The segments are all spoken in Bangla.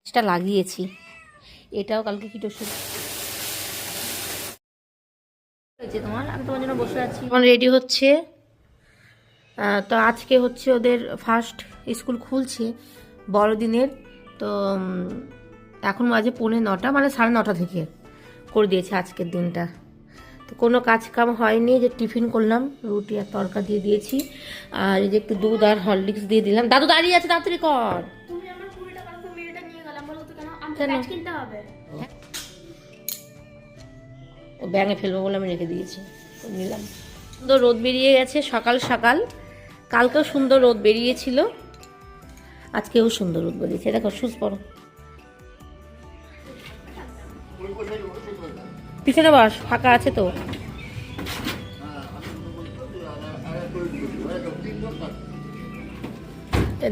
সেটা লাগিয়েছি। এটাও কালকে কীটনাশক হয়েছে তোমার, আমি তোমার জন্য বসে আছি। এখন রেডি হচ্ছে। তো আজকে হচ্ছে ওদের ফার্স্ট স্কুল খুলছে বড়দিনের। তো এখন বাজে 8:45, মানে 9:30 থেকে করে দিয়েছে আজকের দিনটা। তো কোনো কাজ কাম হয়নি, যে টিফিন করলাম, রুটি আর তরকা দিয়ে দিয়েছি, আর এই যে একটু দুধ আর হরলিক্স দিয়ে দিলাম। দাদু দাঁড়িয়ে আছে, তাড়াতাড়ি কর। তুমি আমার 20 টাকা তো মেয়েটা নিয়ে গেলাম, বলো তো কেন? আমি কেন? প্যাচ কিনতে হবে। ও ব্যাঙে ফেলবো বলে আমি রেখে দিয়েছি, নিলাম। সুন্দর রোদ বেরিয়ে গেছে সকাল সকাল। কালকেও সুন্দর রোদ বেরিয়েছিল, আজকেও সুন্দর রোদ বেরিয়েছে। দেখো সুস পড়ো, পিছনে বস, ফাঁকা আছে তো।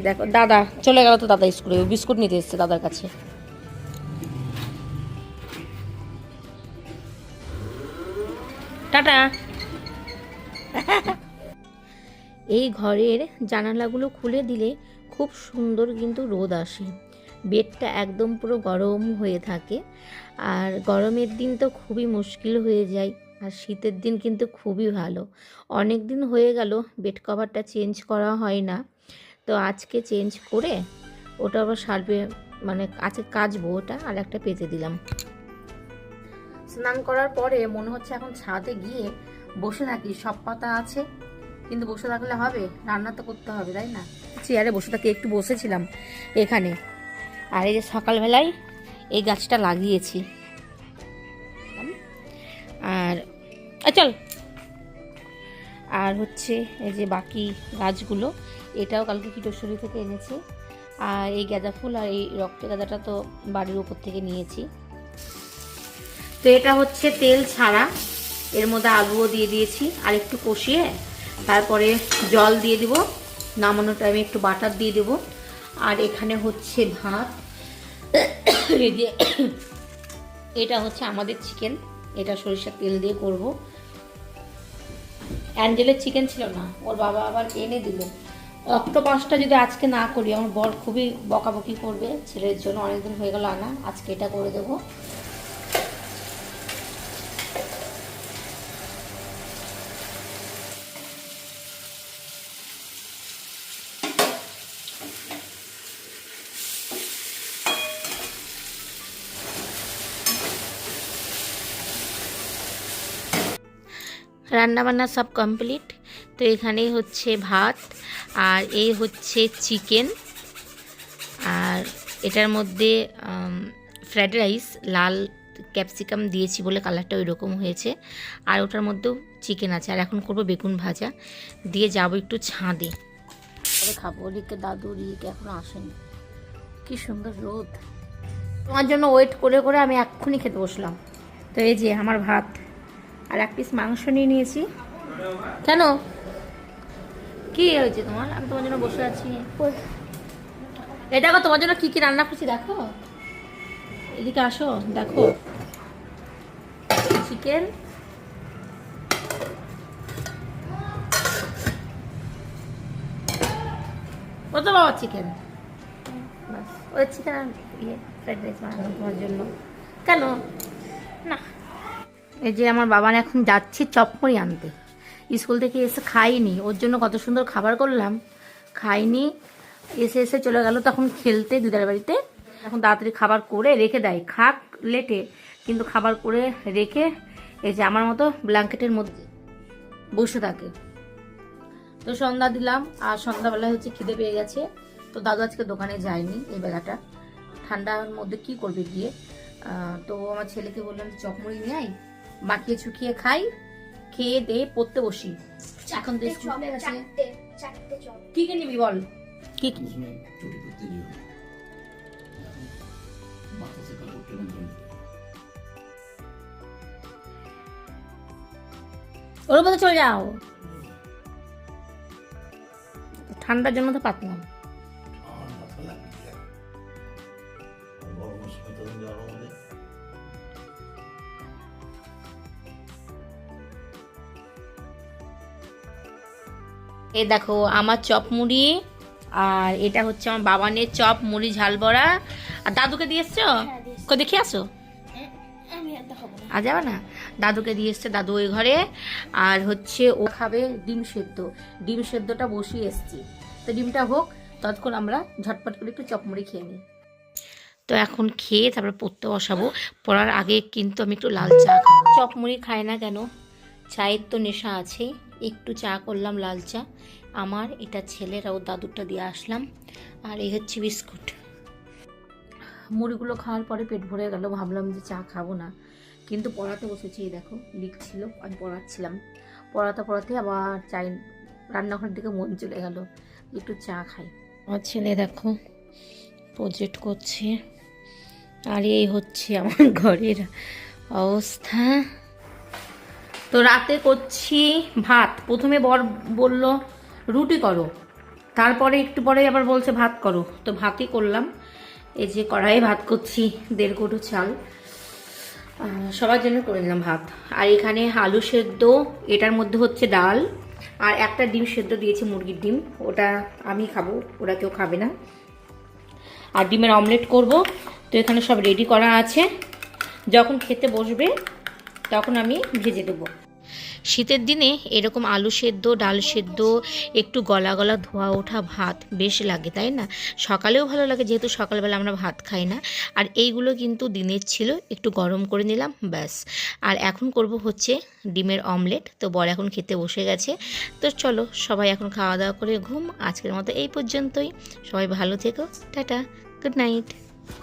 দেখো দাদা চলে গেল তো, দাদা স্কুলে বিস্কুট নিতে এসছে দাদার কাছে। টাটা। এই ঘরের জানালাগুলো খুলে দিলে খুব সুন্দর কিন্তু রোদ আসে, বেডটা একদম পুরো গরম হয়ে থাকে। আর গরমের দিন তো খুবই মুশকিল হয়ে যায়, আর শীতের দিন কিন্তু খুবই ভালো। অনেক দিন হয়ে গেল বেড কভারটা চেঞ্জ করা হয় না, তো আজকে চেঞ্জ করে ওটা আবার সারবে, মানে আজকে কাচবো ওটা, আর একটা পেতে দিলাম। স্নান করার পরে মনে হচ্ছে এখন ছাদে গিয়ে বসে থাকি, সব পাতা আছে কিন্তু বসে থাকলে হবে, রান্না তো করতে হবে তাই না। চেয়ারে বসে থাকি, একটু বসেছিলাম এখানে। আর এই যে সকালবেলায় এই গাছটা লাগিয়েছি। আর চল, আর হচ্ছে এই যে বাকি গাছগুলো, এটাও কালকে কীটশ্বরী থেকে এনেছি। আর এই গাঁদা ফুল আর এই রক্ত গাঁদাটা তো বাড়ির উপর থেকে নিয়েছি। তো এটা হচ্ছে তেল ছাড়া, এর মধ্যে আলুও দিয়ে দিয়েছি, আর একটু কষিয়ে তারপরে জল দিয়ে দিব। নামানোর টাইমে একটু বাটার দিয়ে দেব। আর এখানে হচ্ছে ভাত। এটা হচ্ছে আমাদের চিকেন, এটা সরিষার তেল দিয়ে করব। অ্যাঞ্জেলের চিকেন ছিল না, ওর বাবা আবার এনে দিল। অক্টোপাসটা যদি আজকে না করি, আমার বর খুবই বকাবকি করবে, ছেলের জন্য অনেকদিন হয়ে গেল আনা, আজকে এটা করে দেবো। রান্নাবান্না সব কমপ্লিট। তো এখানে হচ্ছে ভাত, আর এই হচ্ছে চিকেন, আর এটার মধ্যে ফ্রাইড রাইস, লাল ক্যাপসিকাম দিয়েছি বলে কালারটা ওই রকম হয়েছে। আর ওটার মধ্যেও চিকেন আছে। আর এখন করবো বেগুন ভাজা দিয়ে, যাবো একটু ছাদে খাবো। ওদিকে দাদু রিক এখনো আসেনি, কি সুন্দর রোদ। তোমার জন্য ওয়েট করে করে আমি এক্ষুনি খেতে বসলাম। তো এই যে আমার ভাত, আর এক পিস মাংস নিয়ে নিয়েছি। কেন, কি হয়েছে তোমার? আমি তোমার জন্য বসে আছি। এই দেখো তোমার জন্য কি কি রান্না করছি, দেখো এদিকে আসো, দেখো চিকেন, ও তো বাবা চিকেন, বাস ওই চিকেন আর ফ্রাইড রাইস বানানো তোমার জন্য। কেন না, এই যে আমার বাবা এখন যাচ্ছি চপমুড়ি আনতে, স্কুল থেকে এসে খাইনি, ওর জন্য কত সুন্দর খাবার করলাম, খাইনি, এসে এসে চলে গেল তখন খেলতে দিদার বাড়িতে। এখন তাড়াতাড়ি খাবার করে রেখে দেয়, খাক লেটে কিন্তু খাবার করে রেখে এই যে আমার মতো ব্ল্যাঙ্কেটের মধ্যে বসে থাকে। তো সন্ধ্যা দিলাম, আর সন্ধ্যাবেলায় হচ্ছে খিদে পেয়ে গেছে। তো দাদু আজকে দোকানে যায়নি এই বেলাটা, ঠান্ডার মধ্যে কি করবে গিয়ে। তো আমার ছেলেকে বললাম চপমুড়ি নিয়ে আয়, মাখিয়ে চুকিয়ে খাই, খেয়ে দিয়ে পড়তে বসি। এখন তো স্কুল খুলে গেছে। কি কি নিবি বল, কি কি? ওর মধ্যে চলে যাও, ঠান্ডার জন্য তো পাতলাম। এই দেখো আমার চপ মুড়ি, আর এটা হচ্ছে আমার বাবানের চপ মুড়ি ঝাল বড়া, আর দাদুকে দিয়ে এসছো? হ্যাঁ, দিয়ে এসছি। কই দেখে আসো। আমি আর দেখাবো না। আর যাবে না? দাদুকে দিয়ে এসছে, দাদু ওই ঘরে। আর হচ্ছে ও খাবে ডিম সেদ্ধ। ডিম সেদ্ধটা বসিয়ে এসছি, তো ডিমটা হোক, ততক্ষণ আমরা ঝটপট করে একটু চপমুড়ি খেয়ে নিই। তো এখন খেয়ে তারপরে পড়তে বসাবো। পড়ার আগে কিন্তু আমি একটু লাল চা খাবো। চপমুড়ি খায় না কেন, চায়ের তো নেশা আছে। একটু চা করলাম লাল চা আমার, এটা ছেলের, ও দাদুরটা দিয়ে আসলাম। আর এই হচ্ছে বিস্কুট। মুড়িগুলো খাওয়ার পরে পেট ভরে গেল, ভাবলাম যে চা খাবো না, কিন্তু পড়াতে বসেছি। এই দেখো লিখছিল, আমি পড়াচ্ছিলাম, পড়াতে পড়াতে আবার চাই রান্নাঘরের দিকে মন চলে গেল, একটু চা খাই। আমার ছেলে দেখো প্রজেক্ট করছে। আর এই হচ্ছে আমার ঘরের অবস্থা। তো রাতে করছি ভাত। প্রথমে বর বলল রুটি করো, তারপরে একটু পরে আবার বলছে ভাত করো, তো ভাতই করলাম। এই যে কড়াইয়ে ভাত করছি, 1.5 কৌটো চাল, সবার জন্য করে নিলাম ভাত। আর এখানে আলু সেদ্ধ, এটার মধ্যে হচ্ছে ডাল, আর একটা ডিম সেদ্ধ দিয়েছি, মুরগির ডিম, ওটা আমি খাবো, ওরা কেউ খাবে না। আর ডিমের অমলেট করব। তো এখানে সব রেডি করা আছে, যখন খেতে বসবে তখন আমি ভেজে দেবো। শীতের দিনে এরকম আলু সেদ্ধ, ডাল সেদ্ধ, একটু গলা গলা ধোয়া ওঠা ভাত বেশ লাগে, তাই না? সকালেও ভালো লাগে, যেহেতু সকালবেলা আমরা ভাত খাই না। আর এইগুলো কিন্তু দিনের ছিল, একটু গরম করে নিলাম, ব্যাস। আর এখন করব হচ্ছে ডিমের অমলেট। তো বর এখন খেতে বসে গেছে। তো চলো সবাই এখন খাওয়া দাওয়া করে ঘুম। আজকের মতো এই পর্যন্তই। সবাই ভালো থেকো, টাটা, গুড নাইট।